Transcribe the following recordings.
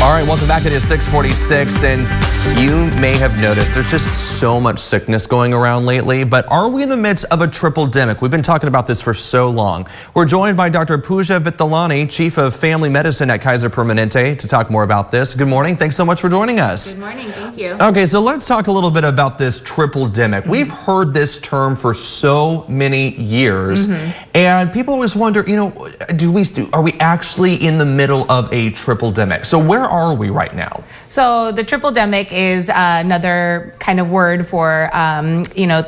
All right, welcome back. It is 6:46, and you may have noticed there's just so much sickness going around lately, but are we in the midst of a tripledemic? We've been talking about this for so long. We're joined by Dr. Pooja Vithalani, Chief of Family Medicine at Kaiser Permanente, to talk more about this. Good morning. Thanks so much for joining us. Good morning. Thank you. Okay, so let's talk a little bit about this tripledemic. We've heard this term for so many years, and people always wonder, you know, are we actually in the middle of a tripledemic? So where are we right now? So the tripledemic is another kind of word for,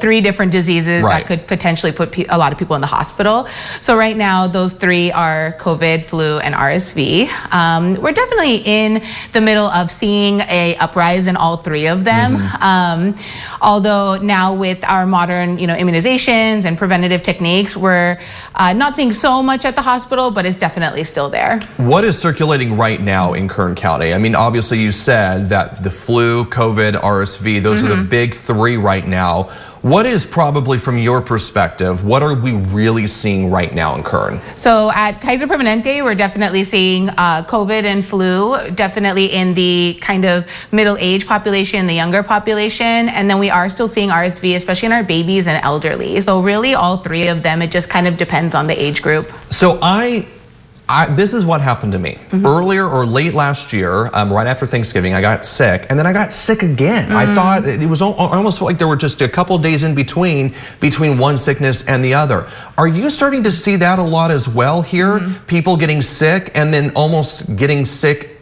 three different diseases that could potentially put a lot of people in the hospital. So right now, those three are COVID, flu, and RSV. We're definitely in the middle of seeing a uprise in all three of them. Although now with our modern, immunizations and preventative techniques, we're not seeing so much at the hospital, but it's definitely still there. What is circulating right now in Kern County? I mean, obviously you said that the flu, COVID, RSV, those are the big three right now. What is probably, from your perspective, what are we really seeing right now in Kern? So at Kaiser Permanente, we're definitely seeing COVID and flu, definitely in the kind of middle age population, the younger population. And then we are still seeing RSV, especially in our babies and elderly. So really all three of them, it just kind of depends on the age group. So this is what happened to me. Earlier or late last year, right after Thanksgiving, I got sick, and then I got sick again. I thought it was, I almost felt like there were just a couple days in between one sickness and the other. Are you starting to see that a lot as well here? People getting sick and then almost getting sick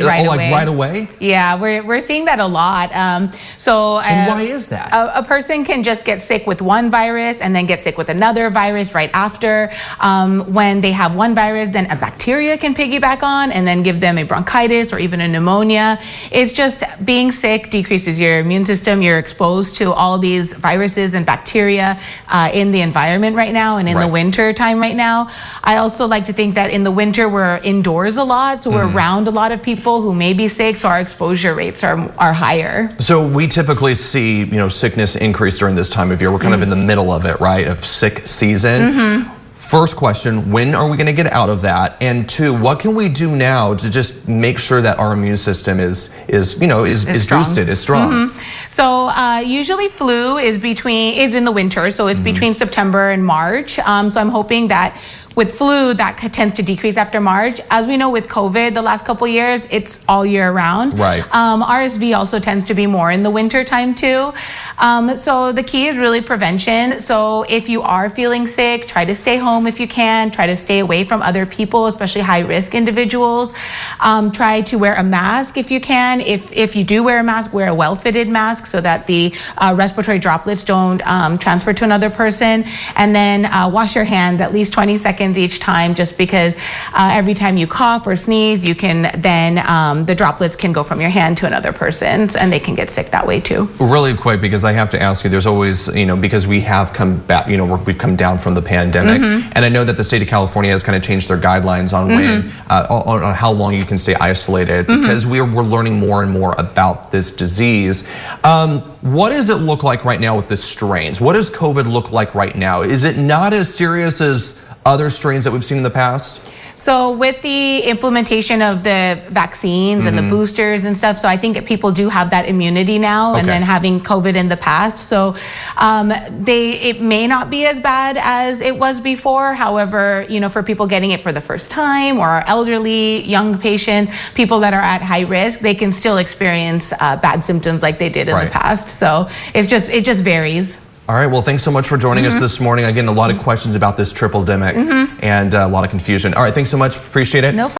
right away? Yeah, we're seeing that a lot. And why is that? A person can just get sick with one virus and then get sick with another virus right after. When they have one virus, then a bacteria can piggyback on and then give them a bronchitis or even a pneumonia. It's just being sick decreases your immune system. You're exposed to all these viruses and bacteria in the environment right now and in the winter time right now. I also like to think that in the winter we're indoors a lot, so we're around a lot of people who may be sick, so our exposure rates are higher. So we typically see, sickness increase during this time of year. We're kind of in the middle of it, right, of sick season. First question, when are we going to get out of that? And two, what can we do now to just make sure that our immune system is boosted, is strong? So usually flu is in the winter, so it's between September and March. So I'm hoping that with flu, that tends to decrease after March. As we know with COVID, the last couple years, it's all year round. RSV also tends to be more in the winter time too. So the key is really prevention. So if you are feeling sick, try to stay home if you can. Try to stay away from other people, especially high-risk individuals. Try to wear a mask if you can. If you do wear a mask, wear a well-fitted mask so that the respiratory droplets don't transfer to another person. And then wash your hands at least 20 seconds each time, just because every time you cough or sneeze, you can then the droplets can go from your hand to another person, and they can get sick that way too. Really quick, because I have to ask you, there's always, because we have come back, we've come down from the pandemic, and I know that the state of California has kind of changed their guidelines on when, on how long you can stay isolated, because we're learning more and more about this disease. What does it look like right now with the strains? What does COVID look like right now? Is it not as serious as other strains that we've seen in the past? So with the implementation of the vaccines and the boosters and stuff, so I think people do have that immunity now, and then having COVID in the past. So it may not be as bad as it was before. However, for people getting it for the first time, or our elderly, young patients, people that are at high risk, they can still experience bad symptoms like they did in the past. So it just varies. All right, well, thanks so much for joining us this morning. Again, a lot of questions about this tripledemic and a lot of confusion. All right, thanks so much. Appreciate it. No problem.